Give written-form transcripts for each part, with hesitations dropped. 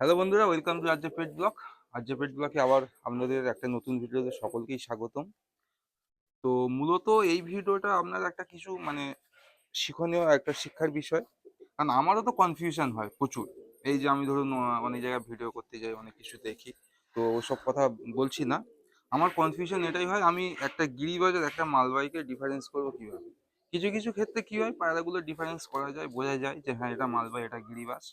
Hello বন্ধুরা, welcome to RJ pet blog. RJ pet ব্লগে আবার আপনাদের একটা নতুন ভিডিওতে সকলকেই স্বাগতম। তো মূলত এই ভিডিওটা আপনার একটা কিছু শিক্ষণীয় একটা শিক্ষার বিষয়। কারণ আমারও তো কনফিউশন হয় প্রচুর। এই যে আমি ধরুন অনেক জায়গায় ভিডিও করতে যাই, অনেক কিছু দেখি। তো ওসব কথা বলছি না। আমার কনফিউশন এটাই হয়, আমি একটা গিরিবাজ আর একটা মালবাহীকে ডিফারেন্স করবো কিভাবে। কিছু কিছু ক্ষেত্রে কি হয়, পায়রাগুলো ডিফারেন্স করা যায়, বোঝা যায় যে হ্যাঁ এটা মালবাহী, এটা গিরিবাজ।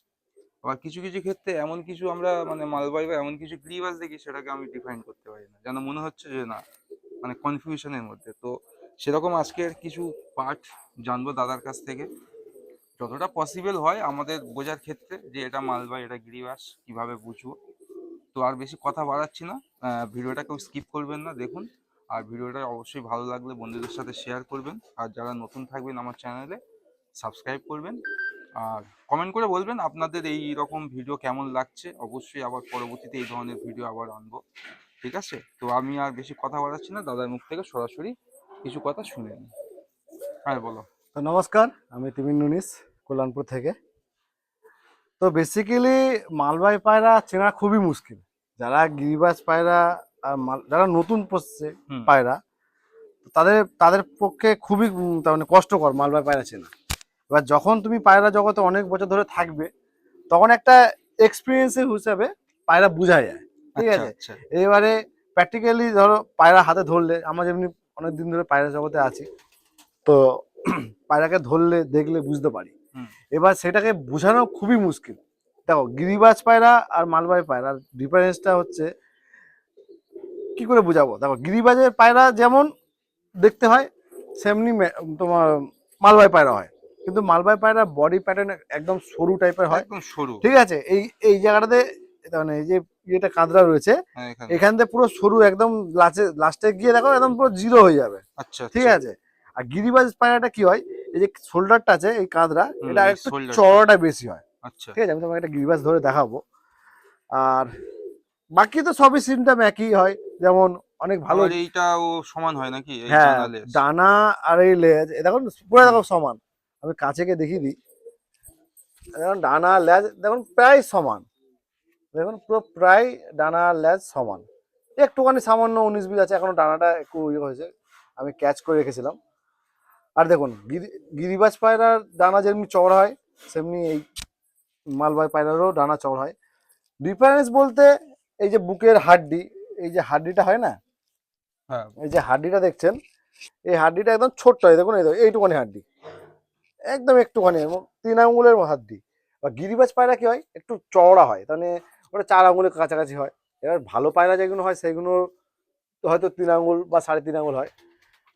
আবার কিছু কিছু ক্ষেত্রে এমন কিছু আমরা মালবাহী বা এমন কিছু গ্রিভাস দেখি, সেটাকে আমি ডিফাইন করতে পারি না, যেন মনে হচ্ছে যে না, কনফিউশনের মধ্যে। তো সেরকম আজকের কিছু পার্ট জানবো দাদার কাছ থেকে, যতটা পসিবল হয় আমাদের বোঝার ক্ষেত্রে, যে এটা মালবাহী এটা গিরিবাস কিভাবে বুঝবো। তো আর বেশি কথা বাড়াচ্ছি না, ভিডিওটা কেউ স্কিপ করবেন না, দেখুন। আর ভিডিওটা অবশ্যই ভালো লাগলে বন্ধুদের সাথে শেয়ার করবেন, আর যারা নতুন থাকবেন আমার চ্যানেলে সাবস্ক্রাইব করবেন। আর কমেন্ট করে বলবেন আপনাদের এই রকম ভিডিও কেমন লাগছে। অবশ্যই আবার পরবর্তীতে এই ধরনের ভিডিও আবার আনবো, ঠিক আছে? তো আমি আর বেশি কথা বাড়াচ্ছি না, দাদার মুখ থেকে সরাসরি কিছু কথা শুনে নিই। হ্যাঁ বলো। তো নমস্কার, আমি তিমির নুনিস, কল্যাণপুর থেকে। তো বেসিক্যালি মালবাহী পায়রা চেনা খুবই মুশকিল। যারা গিরিবাজ পায়রা আর যারা নতুন পড়ছে হুম। পায়রা, তাদের তাদের পক্ষে খুবই তার মানে কষ্টকর মালবাহী পায়রা চেনা। এবার যখন তুমি পায়রা জগতে অনেক বছর ধরে থাকবে, তখন একটা এক্সপিরিয়েন্সের হিসাবে পায়রা বোঝা যায়, ঠিক আচ্ছা আছে? আচ্ছা। এবারে প্র্যাকটিক্যালি ধরো পায়রা হাতে ধরলে, আমরা যেমনি অনেক দিন ধরে পায়রা জগতে আছি, তো পায়রাকে ধরলে দেখলে বুঝতে পারি। হুম। এবার সেটাকে বোঝানো খুবই মুশকিল। দেখো, গিরিবাজ পায়রা আর মালবাহী পায়রার ডিফারেন্সটা হচ্ছে কি করে বোঝাবো। দেখো, গিরিবাজের পায়রা যেমন দেখতে হয়, সেমনি তোমার মালবাহী পায়রা হয়, কিন্তু মালবাহী পায়রা বডি প্যাটার্ন একদম সরু টাইপের হয়, একদম সরু। ঠিক আছে? এই এই জায়গাটাতে মানে এই যে ইয়েটা কাঁদরা রয়েছে, হ্যাঁ এখানে। এখান থেকে পুরো সরু একদম, লাস্টে গিয়ে দেখো একদম পুরো জিরো হয়ে যাবে, আচ্ছা ঠিক আচ্ছা। আছে? আর গিরিবাজ পায়রাটা কি হয়, এই যে শোল্ডারটা আছে এই কাঁদরা, হুম, এটা এই একটু শোল্ডারটা। চড়াটা বেশি হয়, আচ্ছা। ঠিক আছে? আমি তোমাকে একটা গিরিবাজ ধরে দেখাবো। আর বাকি তো সবই সিমটাম একই হয়, যেমন অনেক ভালো। আবার এইটাও সমান হয় নাকি, এই হ্যাঁ, ডানা লেজ? ডানা আর এই লেজ দেখুন পুরো হুম। দেখো সমান। আমি কাছে গিয়ে দেখিয়ে দিই, দেখুন ডানা লেজ দেখুন প্রায় সমান, দেখুন পুরো প্রায় ডানা লেজ সমান। একটুখানি সামান্য 19-20 আছে, এখনো ডানাটা একটু ইয়ে হয়েছে, আমি ক্যাচ করে রেখেছিলাম। আর দেখুন গিরিবাজ পায়রার ডানা যেমনি চওড়া হয়, সেমনি এই মালবাহী পায়রারও ডানা চওড়া হয়। ডিফারেন্স বলতে এই যে বুকের হাড্ডি, এই যে হাড্ডিটা হয় না, হ্যাঁ। এই যে হাড্ডিটা দেখছেন, এই হাড্ডিটা একদম ছোট্ট হয়, দেখুন এই এইটুখানি হাড্ডি, একদম একটুখানি, এবং 3 আঙুলের হাড্ডি। আর গিরিবাজ পায়রা কি হয়, একটু চওড়া হয়, মানে ওটা 4 আঙুলের কাছাকাছি হয়। এবার ভালো পায়রা যেগুলো হয় সেগুলো হয়তো 3 আঙুল বা 3.5 আঙুল হয়।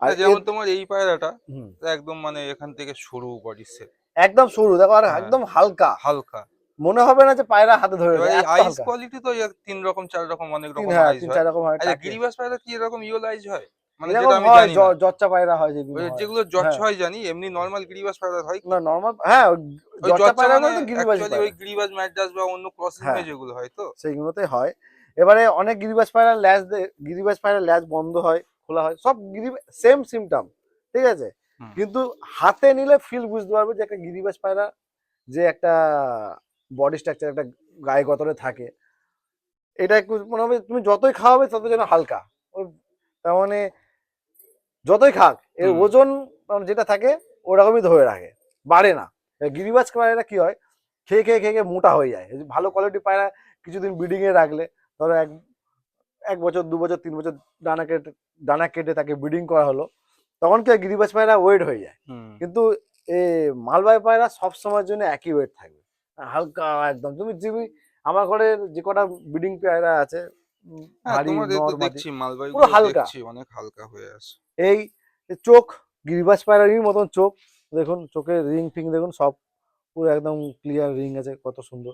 আর যেমন তোমার এই পায়রাটা হুম, একদম এখান থেকে সরু বডি সেট। একদম সরু দেখো, আর হ্যাঁ। একদম হালকা, হালকা। মনে হবে না যে পায়রা হাতে ধরেছে, এবার এই এত আইস হালকা। কোয়ালিটি তো এর ৩ রকম ৪ রকম অনেক রকম হ্যাঁ, আইস তিন হয়। চার রকম হয় আচ্ছা, টাকে। গিরিবাজ পায়রা কি এরকম ইয়েলো আইস হয়? যেটা এরকম আমি হয়, জানি না। জচ্চা পায়রা হয় যেগুলো ওই হয়। যেগুলো জর্জ হ্যাঁ, হয় জানি, এমনি নর্মাল গিরিবাজ পায়রা হয় কি? না নর্মাল, হ্যাঁ, ওই জচ্চা জর্জা পায়রা তো গিরিবাজি অ্যাকচুয়ালি ওই পায়রা। গিরিবাজ ম্যাড্রাস বা অন্য ক্রসিং হ্যাঁ, হয়ে যেগুলো হয় তো? সেইগুলোতে হয়। এবারে অনেক গিরিবাজ পায়রার ল্যাজ, গিরিবাজ পায়রার ল্যাজ বন্ধ হয়, খোলা হয়, সব সেম সিমটম, ঠিক আছে? হুম। কিন্তু হাতে নিলে ফিল বুঝতে পারবে যে একটা গিরিবাজ পায়রা, যে একটা বডি স্ট্রাকচার, একটা গায়ে গতরে থাকে, এটা একটু মনে হবে তুমি যতই খাওয়াবে তত যেন হালকা। তার মানে যতই খাক এর হুম। ওজন যেটা থাকে ওরকমই ধরে রাখে, বাড়ে না। গিরিবাজ পায়রা কি হয়, খেয়ে খেয়ে খেয়ে খেয়ে মোটা হয়ে যায়। ভালো কোয়ালিটি পায়রা কিছুদিন ব্রিডিং এ রাখলে, ধরো এক এক বছর 2 বছর 3 বছর ডানা কেটে তাকে ব্রিডিং করা হলো, তখন কি গিরিবাজ পায়রা ওয়েট হয়ে যায়। হুম। কিন্তু এ মালবাহী পায়রা সব সময়ের জন্য একই ওয়েট থাকবে, হালকা একদম। তুমি আমার ঘরে যে কটা ব্রিডিং পায়রা আছে, হ্যাঁ, হাড়ি তোমাদের তো নর মাদি, দেখছি মালবাহী পুরো গুলো হালকা। দেখছি অনেক হালকা হয়ে আছে। এই চোখ, গিরিবাজ পায়রারই মতন চোখ, দেখুন চোখের রিং ফিং দেখুন সব পুরো একদম ক্লিয়ার রিং আছে, কত সুন্দর।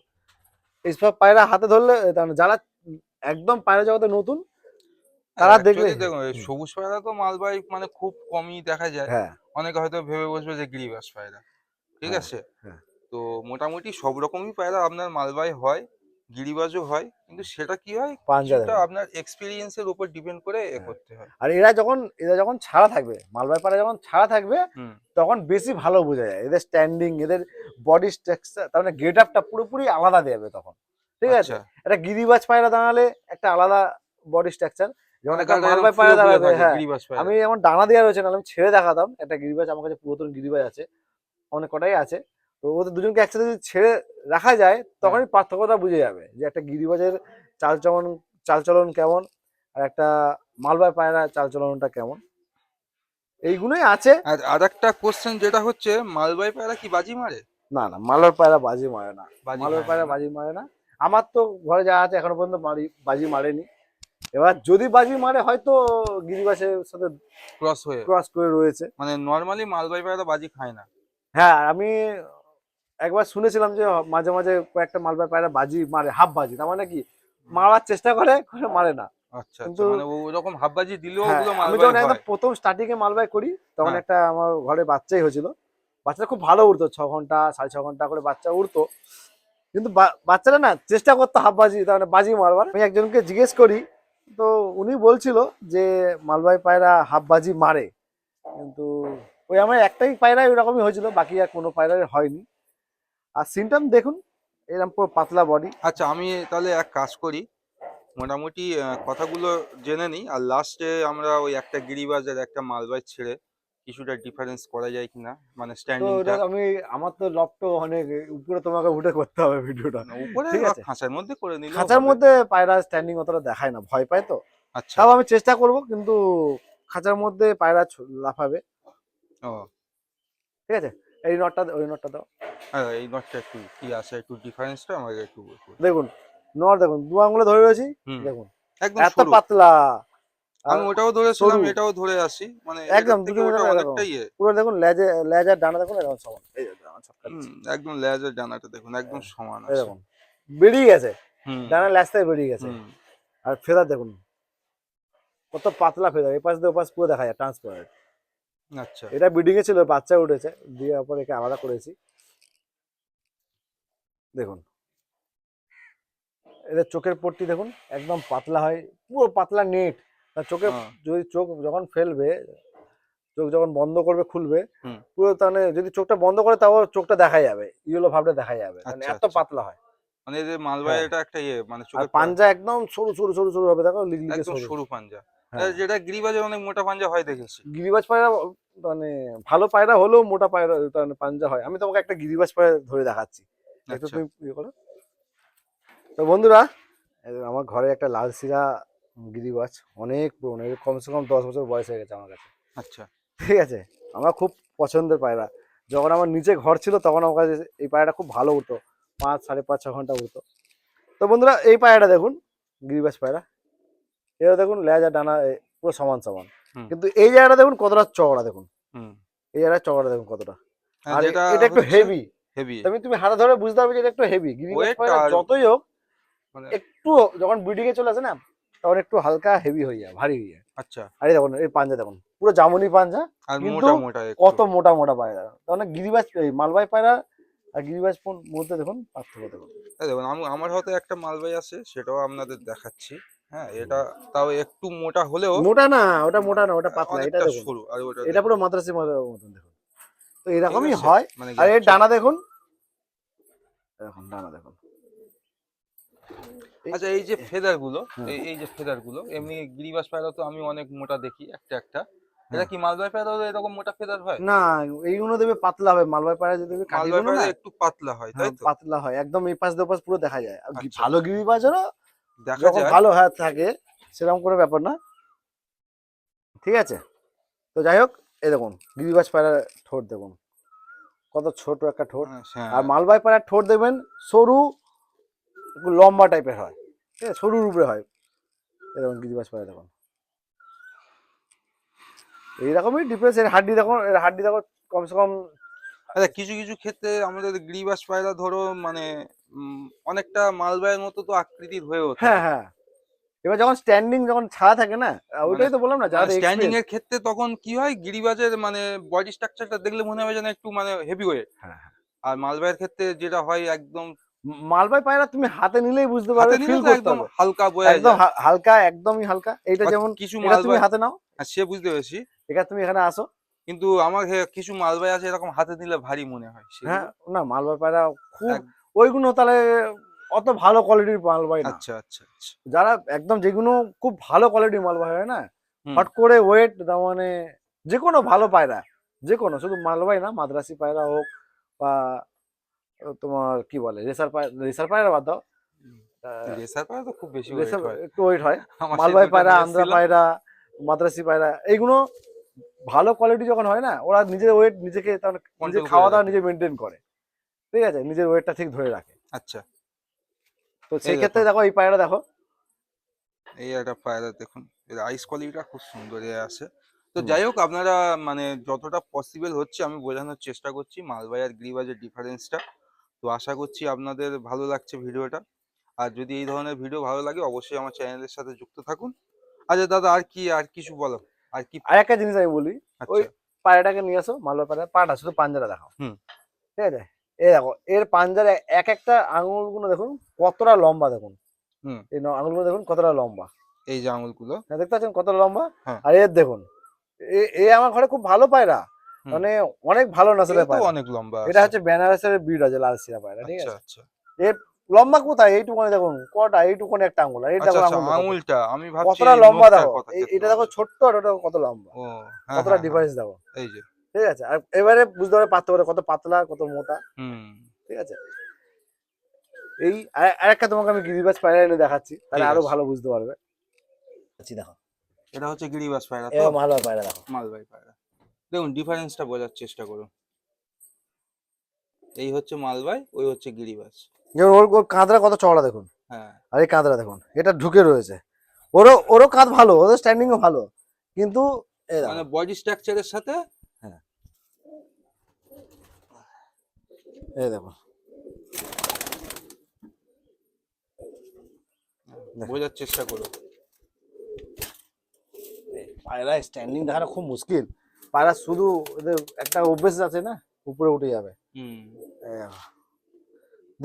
এইসব পায়রা হাতে ধরলে, তার মানে যারা একদম পায়রা জগতে নতুন, হ্যাঁ, তারা দেখলে। অ্যাকচুয়ালি দেখুন এই সবুজ পায়রা তো মালবাহী খুব কমই দেখা যায়। হ্যাঁ, অনেকে হয়তো ভেবে বসবে যে গিরিবাজ পায়রা, ঠিক হ্যাঁ, আছে? হ্যাঁ, তো মোটামুটি সব রকমই পায়রা আপনার মালবাহী হয়, গিরিবাজও হয়। কিন্তু সেটা কি হয়, পাঞ্জা কিছুটা দেখুন। আপনার এক্সপেরিয়েন্স এর উপর ডিপেন্ড করে হ্যাঁ, করতে হয়। আর এরা যখন ছাড়া থাকবে, মালবাহী পায়রা যখন ছাড়া থাকবে, হুম। তখন বেশি ভালো বোঝা যায় এদের স্ট্যান্ডিং, এদের বডি স্ট্রাকচার, তার মানে গেট আপটা পুরোপুরি আলাদা দেবে তখন, ঠিক আছে? আচ্ছা, একটা গিরিবাজ পায়রা দাঁড়ালে একটা আলাদা বডি স্ট্রাকচার, যেমন মানে একটা গাটা এরকম মালবাই ফুলে পায়রা ফুলে দাঁড়াবে। থাকে হ্যাঁ, গিরিবাজ আমি পায়রা। যেমন ডানা দেওয়া রয়েছে, নাহলে আমি ছেড়ে দেখাতাম একটা গিরিবাজ, আমার কাছে পুরাতন গিরিবাজ আছে, অনেক কটাই আছে। তো ওদের দুজনকে একসাথে যদি ছেড়ে রাখা যায় হ্যাঁ, তখনই পার্থক্যটা বুঝে যাবে যে একটা গিরিবাজের চালচলন চালচলন কেমন আর একটা মালবাই পায়রা চালচলনটা কেমন, এইগুলোই আছে। আর আরেকটা কোশ্চেন যেটা হচ্ছে, মালবাই পায়রা কি বাজি মারে? না না, মালবাই পায়রা বাজি মারে না, বাজি মালবাই খায় না পায়রা না? বাজি মারে না। আমার তো ঘরে যা আছে এখনো পর্যন্ত বাজি মারেনি। এবার যদি বাজি মারে হয়তো গিরিবাসের সাথে ক্রস হয়ে, ক্রস করে রয়েছে। মানে নর্মালি মালবাই পায়রা বাজি খায় না। হ্যাঁ, আমি একবার শুনেছিলাম যে মাঝে মাঝে কয়েকটা মালবাই পায়রা বাজি মারে, হাফ বাজি, তার মানে কি মারার চেষ্টা করে করে মারে না। আচ্ছা আচ্ছা, কিন্তু মানে ওরকম হাফ বাজি দিলেও হ্যাঁ, ওগুলো আমি মালবাই যখন একদম হয়। প্রথম স্টার্টিং এ মালবাই করি তখন হ্যাঁ, একটা আমার ঘরে বাচ্চাই হয়েছিল। বাচ্চাটা খুব ভালো উড়তো, 6 ঘন্টা 6.5 ঘন্টা করে বাচ্চা উড়তো। কিন্তু বাচ্চারা না চেষ্টা করতো হাফ বাজি, তার মানে বাজি মারবার। আমি একজনকে জিজ্ঞেস করি, তো উনি বলছিল যে মালবাই পায়রা হাফ বাজি মারে, কিন্তু ওই আমার একটাই পায়রা ওইরকমই হয়েছিল, বাকি আর কোনো পায়রার হয়নি। আর সিমটম দেখুন, এরকম পুরো পাতলা বডি। আচ্ছা, আমি তাহলে এক কাজ করি, মোটামুটি কথাগুলো জেনে নিই, আর লাস্টে আমরা ওই একটা গিরিবাজ আর একটা মালবাই ছেড়ে কিছুটা ডিফারেন্স করা যায় কিনা, মানে তো ওটা স্ট্যান্ডিংটা। আমি, আমার তো লফটো অনেক উপরে, তোমাকে উঠে করতে হবে ভিডিওটা। উপরে ঠিক বা আছে, খাঁচার মধ্যে করে নিলেও খাঁচার হবে। মধ্যে পায়রা স্ট্যান্ডিং অতটা দেখায় না, ভয় পায় তো। আচ্ছা। তাও আমি চেষ্টা করব, কিন্তু খাঁচার মধ্যে পায়রা লাফাবে। ও, ঠিক আছে, এই নটটা ওই নটটা দাও। হ্যাঁ, এই নটটা একটু কি আছে, একটু ডিফারেন্সটা আমাকে একটু একটু। দেখুন, নট দেখুন, 2 আঙুলে ধরে রয়েছি, হুম, দেখুন একদম এত সরু। পাতলা আর আমি ওটাও ধরেছিলাম, সরু, এটাও ধরে আসি, মানে এটার একদম থেকে দুজনে ওটা দেখুন এরকম। অনেকটাই পুরো দেখুন লেজে, লেজার ডানা দেখুন এরকম সমান, এই যে ডানা ছটকাচ্ছে, একদম লেজের ডানাটা দেখুন একদম সমান আছে। এরকম বেরিয়ে গেছে, হুম ডানা ল্যাজ থেকে বেরিয়ে গেছে। হুম। আর ফেদার দেখুন কত পাতলা ফেদার, এপাশ দিয়ে ওপাশ পুরো দেখা যায় ট্রান্সপারেন্ট। আচ্ছা। এটা ব্রিডিং এ ছিল, বাচ্চা উঠেছে, দিয়ে পর একে আলাদা করেছি। দেখুন এদের চোখের পট্টি দেখুন একদম পাতলা হয়, পুরো পাতলা নেট। চোখে ও, যদি চোখ যখন ফেলবে, চোখ যখন বন্ধ করবে খুলবে, হুম। পুরো মানে যদি চোখটা বন্ধ করে তাও চোখটা দেখা যাবে, ইয়েলো ভাবটা দেখা যাবে, মানে আচ্ছা এত আচ্ছা, পাতলা হয়। মানে এই যে মালবাই হ্যাঁ, এটা একটা ইয়ে, মানে আর চোখের পাঞ্জা একদম সরু সরু সরু সরু হবে, দেখো লিগলিগে একদম সরু। সরু পাঞ্জা। হ্যাঁ, যেটা গিরিবাজে অনেক মোটা পাঞ্জা হয় দেখেছি। গিরিবাজ পায়রা মানে ভালো পায়রা হলেও মোটা পায়রা মানে পাঞ্জা হয়। আমি তোমাকে একটা গিরিবাজ পায়রা ধরে দেখাচ্ছি, একটু আচ্ছা তুমি ইয়ে করো। তো বন্ধুরা, এই আমার ঘরে একটা লাল সিরা গিরিবাজ, অনেক পুরনো, এর কমসে কম 10 বছর বয়স হয়ে গেছে আমার কাছে। আচ্ছা। ঠিক আছে, আমার খুব পছন্দের পায়রা। যখন আমার নিচে ঘর ছিল তখন আমার কাছে এই পায়রাটা খুব ভালো উঠতো, 5 5.5 6 ঘন্টা উঠতো। তো বন্ধুরা, এই পায়রাটা দেখুন, গিরিবাজ পায়রা, এটা দেখুন লেজ আর ডানা পুরো সমান সমান, হুম কিন্তু এই জায়গাটা দেখুন কতটা চওড়া, দেখুন হুম। এই জায়গাটা চওড়া দেখুন কতটা। হ্যাঁ, আর যেটা এটা একটু হচ্ছে হেভি, হেভি তুমি হাতে ধরে বুঝতে পারবে যে এটা একটু হেভি। গিরিবাজ ওয়েট পায়রা আর যতই হোক, মানে। একটু যখন ব্রিডিং এ চলে আসে না, তখন একটু হালকা হেভি হয়ে যায়, ভারী হয়ে যায়। আচ্ছা, আর এই দেখুন, এই পাঞ্জা দেখুন পুরো জামুনি পাঞ্জা, আর কিন্তু মোটা মোটা একটু। কত মোটা মোটা পায়রা। তার মানে গিরিবাজ, এই মালবাই পায়রা আর গিরিবাজ মধ্যে দেখুন পার্থক্য দেখুন। এই দেখুন, আমার হাতে একটা মালবাই আছে, সেটাও আপনাদের দেখাচ্ছি। হ্যাঁ, এটা তাও একটু মোটা হলেও মোটা না, ওটা মানে মোটা না, ওটা পাতলা, এটা অনেকটা দেখুন, সরু, আর ওটা এটা পুরো দেখুন। মাদ্রাসি মতন দেখুন। তো ঠিক এরকমই আছে, হয়। মানে আর এর অ্যাকচুয়ালি। ডানা দেখুন, দেখুন ডানা দেখুন। আচ্ছা, এই যে ফেদার গুলো, হ্যাঁ এই যে ফেদার গুলো, এমনি গিরিবাজ পায়রা তো আমি অনেক মোটা দেখি একটা একটা। এটা হ্যাঁ, কি মালবাই পায়রাও এরকম মোটা ফেদার হয়? না, এইগুলো দেবে পাতলা হবে, মালবাই পায়রা যদি দেবে মালবাই কাঠিগুলো পায়রা না, একটু পাতলা হয়, হ্যাঁ তাই তো? পাতলা হয় একদম, এই পাশ দিয়ে ওপাশ পুরো দেখা যায়। আর আচ্ছা ভালো আচ্ছা, গিরিবাজেরও দেখা যখন যায়। ভালো হ্যাঁ থাকে, সেরকম কোনো ব্যাপার না। ঠিক আছে, তো যাই হোক, এই দেখুন গিরিবাজ পায়রার ঠোঁট দেখুন কত ছোট একটা ঠোঁট। আর হ্যাঁ। মালবাই পায়রার ঠোঁট দেখবেন সরু, একটু লম্বা টাইপের হয়, ঠিক আছে, সরুর উপরে হয়। এরকম গিরিবাজ পায়রা দেখুন, এইরকমই ডিফারেন্স। এর হাড্ডি দেখুন, এর হাড্ডি দেখুন কমসে কম। আচ্ছা, কিছু কিছু ক্ষেত্রে আমাদের গিরিবাজ পায়রা ধরো মানে অনেকটা মালবাইয়ের মতো তো আকৃতির হয়েও হ্যাঁ থাকে। হ্যাঁ, এবার যখন স্ট্যান্ডিং যখন ছাড়া থাকে না, মানে ওইটাই তো বললাম না, মানে যাদের স্ট্যান্ডিং এক্সপিরিয়েন্স। এর ক্ষেত্রে তখন কি হয়, গিরিবাজের মানে বডি স্ট্রাকচারটা দেখলে মনে হবে যেন একটু মানে হেভি ওয়েট। হ্যাঁ হ্যাঁ, আর মালবাইয়ের ক্ষেত্রে যেটা হয় একদম মালবাই পায়রা তুমি হাতে নিলেই বুঝতে পারবে, হাতে নিলে ফিল তো করতে একদম হবে। হালকা বোঝা একদম যায়। হালকা, একদমই হালকা। এইটা আবার যেমন, কিছু এটা তুমি মালবাই, হাতে নাও, সে বুঝতে পেরেছি, এটা তুমি এখানে আসো। কিন্তু আমার কিছু মালবাই আছে এরকম হাতে নিলে ভারী মনে হয় হ্যাঁ, সেগুলো। না মালবাই পায়রা খুব, এক ওইগুলো তাহলে অত ভালো কোয়ালিটির মালবাহী না। আচ্ছা আচ্ছা আচ্ছা। যারা একদম যেগুলো খুব ভালো কোয়ালিটির মালবাহী হয় না, হুম। হট করে ওয়েট মানে যে কোনো ভালো পায়রা, যে কোনো, শুধু মালবাহী না, মাদ্রাসি পায়রা হোক বা তোমার কি বলে রেসার পায়রা বাদ দাও, রেসার পায়রা তো খুব বেশি ওয়েট রেসার হয়। একটু ওয়েট হয়, আমার সেই মালবাহী দুটো পায়রা, নিয়ে আন্ধ্রা এসেছিলাম। পায়রা, মাদ্রাসি পায়রা, এইগুলো ভালো কোয়ালিটি যখন হয় না, ওরা নিজের ওয়েট নিজেকে নিজে কন্ট্রোল করে খাওয়া দাওয়া রাখে। নিজে মেনটেন করে, ঠিক আছে, নিজের ওয়েটটা ঠিক ধরে রাখে। আচ্ছা। তো এই সেই দেখো, ক্ষেত্রে দেখো এই পায়রা দেখো। এই একটা পায়রা দেখুন, এর আইস কোয়ালিটিটা খুব সুন্দর আছে। তো হুম, যাই হোক, আপনারা মানে যতটা পসিবল হচ্ছে আমি বোঝানোর চেষ্টা করছি মালবাহী আর গিরিবাজের ডিফারেন্সটা। তো আশা করছি আপনাদের ভালো লাগছে ভিডিওটা। আর যদি এই ধরনের ভিডিও ভালো লাগে অবশ্যই আমার চ্যানেলের সাথে যুক্ত থাকুন। আচ্ছা দাদা, আর কি, আর কিছু বলো, আর কি? আর একটা জিনিস আমি বলি, ওই আচ্ছা। পায়রাটাকে নিয়ে আসো, মালবাহী পায়রা পাটা শুধু পাঞ্জাটা দেখাও, হুম। ঠিক আছে, এই দেখো এর পাঞ্জার এক একটা আঙুলগুলো দেখুন কতটা লম্বা, দেখুন হুম। এই আঙুলগুলো দেখুন কতটা লম্বা, এই যে আঙুলগুলো। হ্যাঁ দেখতে পাচ্ছেন কতটা লম্বা। হ্যাঁ। আর এর দেখুন, এ আমার ঘরে খুব ভালো পায়রা, হুম। মানে অনেক ভালো এ নাসেলের তো পায়রা। অনেক লম্বা এটা আছে। হচ্ছে বেনারসের ব্রিড আছে, লাল সিরা পায়রা, ঠিক আচ্ছা আছে। আচ্ছা এর লম্বা কোথায়, এইটুকুনি দেখুন কটা, এইটুকুনি একটা আঙুল, আর এই আচ্ছা দেখুন আচ্ছা, আঙুল দেখো আঙুলটা আমি ভাবছি কতটা এই লম্বা, নখটার দেখো কথা ক্ষেত্রে এটা দেখো বলছো। ছোট্ট, আর ওটা কত লম্বা, ও হ্যাঁ কতটা হ্যাঁ হ্যাঁ, ডিফারেন্স দেখো, এই যে। ঠিক আছে। আর এবারে বুঝতে পারবে, পারতে পারে কত পাতলা কত মোটা, হুম। ঠিক আছে। এই আরেকটা তোমাকে আমি গিরিবাজ পায়রা এনে দেখাচ্ছি, তাহলে ঠিক আরো আছে। ভালো বুঝতে পারবে। আচ্ছা দেখো, এটা হচ্ছে গিরিবাজ পায়রা তো? এবার মালবাহী পায়রা দেখো, মালবাহী পায়রা। দেখুন ডিফারেন্সটা বোঝার চেষ্টা করুন। এই হচ্ছে মালবাহী, ওই হচ্ছে গিরিবাজ। যেমন ওর ওর কাঁধরা কত চওড়া দেখুন, হ্যাঁ। আর এই কাঁধরা দেখুন, এটা ঢুকে রয়েছে, ওরও কাঁধ ভালো, ওদের স্ট্যান্ডিংও ভালো, কিন্তু এই দেখো, মানে বডি স্ট্রাকচারের সাথে। হ্যাঁ এই দেখো, দেখো বোঝার চেষ্টা করুন। পায়রা স্ট্যান্ডিং দেখাটা খুব মুশকিল, পায়রা শুধু ওদের একটা অভ্যেস আছে না, উপরে উঠে যাবে। হুম। এই দেখো,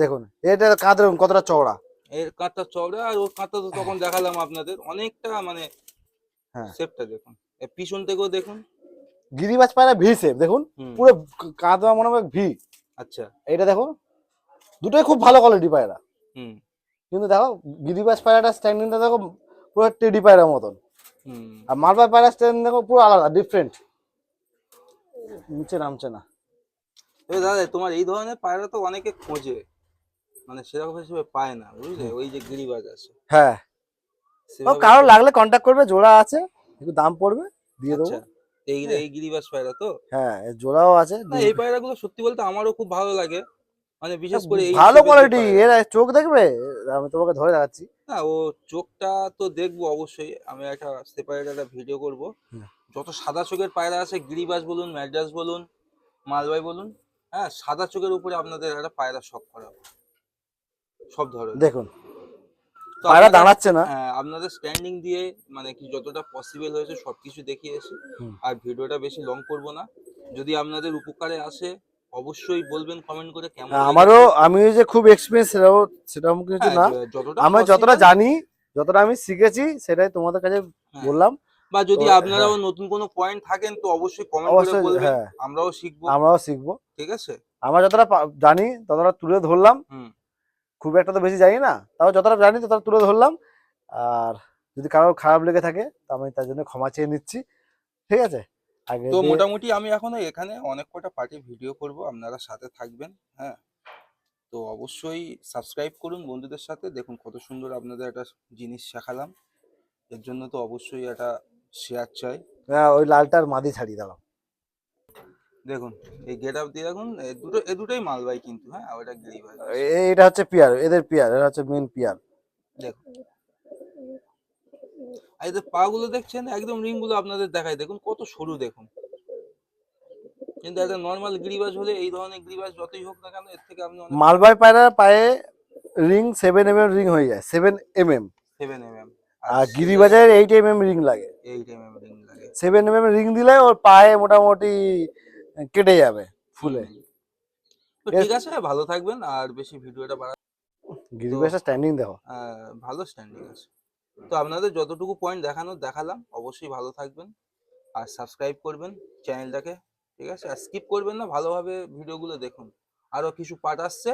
দেখুন এটা কাঁধ দেখুন কতটা চওড়া, এর কাঁধটা চওড়া, আর ওর কাঁধটা তো তখন দেখালাম আপনাদের অনেকটা, মানে হ্যাঁ। শেপটা দেখুন, এর পিছন থেকেও দেখুন। গিরিবাজ পায়রা ভি শেপ দেখুন, হুম। পুরো কাঁধ মনে হবে ভি। আচ্ছা। এটা দেখো, দুটোই খুব ভালো কোয়ালিটি পায়রা, হুম। কিন্তু দেখো গিরিবাজ পায়রাটা স্ট্যান্ডিংটা দেখো পুরো টেডি পায়রার মতন, হুম। আর মালবাহী পায়রা স্ট্যান্ডিং দেখো পুরো আলাদা, ডিফারেন্ট, নিচে নামছে না। এবার দাদা, তোমার এই ধরনের পায়রা তো অনেকে খোঁজে, মানে সেরকম হিসেবে পায় না, বুঝলে, ওই যে গিরিবাজ আছে হ্যাঁ, ও সেভাবে কারোর লাগলে কন্ট্যাক্ট করবে, জোড়া আছে, একটু দাম পড়বে, দিয়ে দেবো। আচ্ছা। এই হ্যাঁ, এই গিরিবাজ পায়রা তো? হ্যাঁ এর জোড়াও আছে, না, এই পায়রাগুলো সত্যি বলতে আমারও খুব ভালো লাগে, মানে বিশেষ করে এই ভালো শেপের যে কোয়ালিটি, পায়রা। এর চোখ দেখবে, আমি তোমাকে ধরে দেখাচ্ছি। না, ও চোখটা তো দেখবো অবশ্যই, আমি একটা সেপারেট একটা ভিডিও করব। হুম। যত সাদা চোখের পায়রা আছে, গিরিবাজ বলুন, ম্যাড্রাস বলুন, মালবাই বলুন, হ্যাঁ, সাদা চোখের উপরে আপনাদের একটা পায়রা শখ করাবো, সব ধরনের। দেখুন তো পায়রা আপনারা, দাঁড়াচ্ছে না। হ্যাঁ, আপনাদের স্ট্যান্ডিং দিয়ে মানে কি যতটা পসিবল হয়েছে সবকিছু দেখিয়েছি। হুম। আর ভিডিওটা বেশি লং করব না। যদি আপনাদের উপকারে আসে অবশ্যই বলবেন কমেন্ট করে কেমন আমারও, লেগেছে। আমি যে খুব এক্সপিরিয়েন্স সেরকম কিছু হ্যাঁ, না, যতটা আমি যতটা পসিবল। জানি, যতটা আমি শিখেছি সেটাই তোমাদের কাছে হ্যাঁ, বললাম। বা তো যদি আপনারাও হ্যাঁ, নতুন কোনো পয়েন্ট থাকেন তো অবশ্যই কমেন্ট করে অবশ্যই, বলবেন, হ্যাঁ আমরাও শিখবো। আমরাও শিখবো। ঠিক আছে। আমরা যতটা জানি ততটা তুলে ধরলাম, হুম। খুব একটা তো বেশি জানি না, তাও যতটা জানি ততটা তুলে ধরলাম। আর যদি কারো খারাপ লেগে থাকে তা আমি তার জন্য ক্ষমা চেয়ে নিচ্ছি, ঠিক আছে। আগে তো দিয়ে মোটামুটি আমি এখনো এখানে অনেক কটা পার্টি ভিডিও করব, আপনারা সাথে থাকবেন। হ্যাঁ, তো অবশ্যই সাবস্ক্রাইব করুন বন্ধুদের সাথে। দেখুন কত সুন্দর আপনাদের একটা জিনিস শেখালাম, এর জন্য তো অবশ্যই একটা শেয়ার চাই। ওই লালটার মাদি ছাড়িয়ে দাও। দেখুন এই গেট আপ দিয়ে দেখুন, এ দুটোই মালবাই কিন্তু, হ্যাঁ, আর ওটা গিরিবাজ আছে। এটা হচ্ছে পিয়ার, এদের পিয়ার, এরা হচ্ছে মেন পিয়ার। দেখুন, আর এদের পা গুলো দেখছেন, একদম রিং গুলো আপনাদের দেখায়, দেখুন কত সরু দেখুন। কিন্তু একটা নর্মাল গিরিবাজ হলে, এই ধরনের গিরিবাজ যতই হোক না কেন, এর থেকে আপনি অনেক মালবাহী পায়রার পায়ে রিং 7 mm রিং হয়ে যায়, 7 mm, 7 mm, আর আর এদের গিরিবাজারের 8 mm রিং লাগে। 8 mm রিং লাগে। 7 mm রিং দিলে ওর পায়ে মোটামুটি কেটে যাবে ফুলে। হুম। তো ঠিক আছে, ভালো থাকবেন, আর বেশি ভিডিওটা বাড়া তো গিরিবাসের স্ট্যান্ডিং দেখো। ভালো স্ট্যান্ডিং আছে। তো আপনাদের যতটুকু পয়েন্ট দেখালাম, অবশ্যই ভালো থাকবেন, আর সাবস্ক্রাইব করবেন চ্যানেলটাকে। ঠিক আছে, আর স্কিপ করবেন না, ভালোভাবে ভিডিওগুলো দেখুন, আরো কিছু পার্ট আসছে,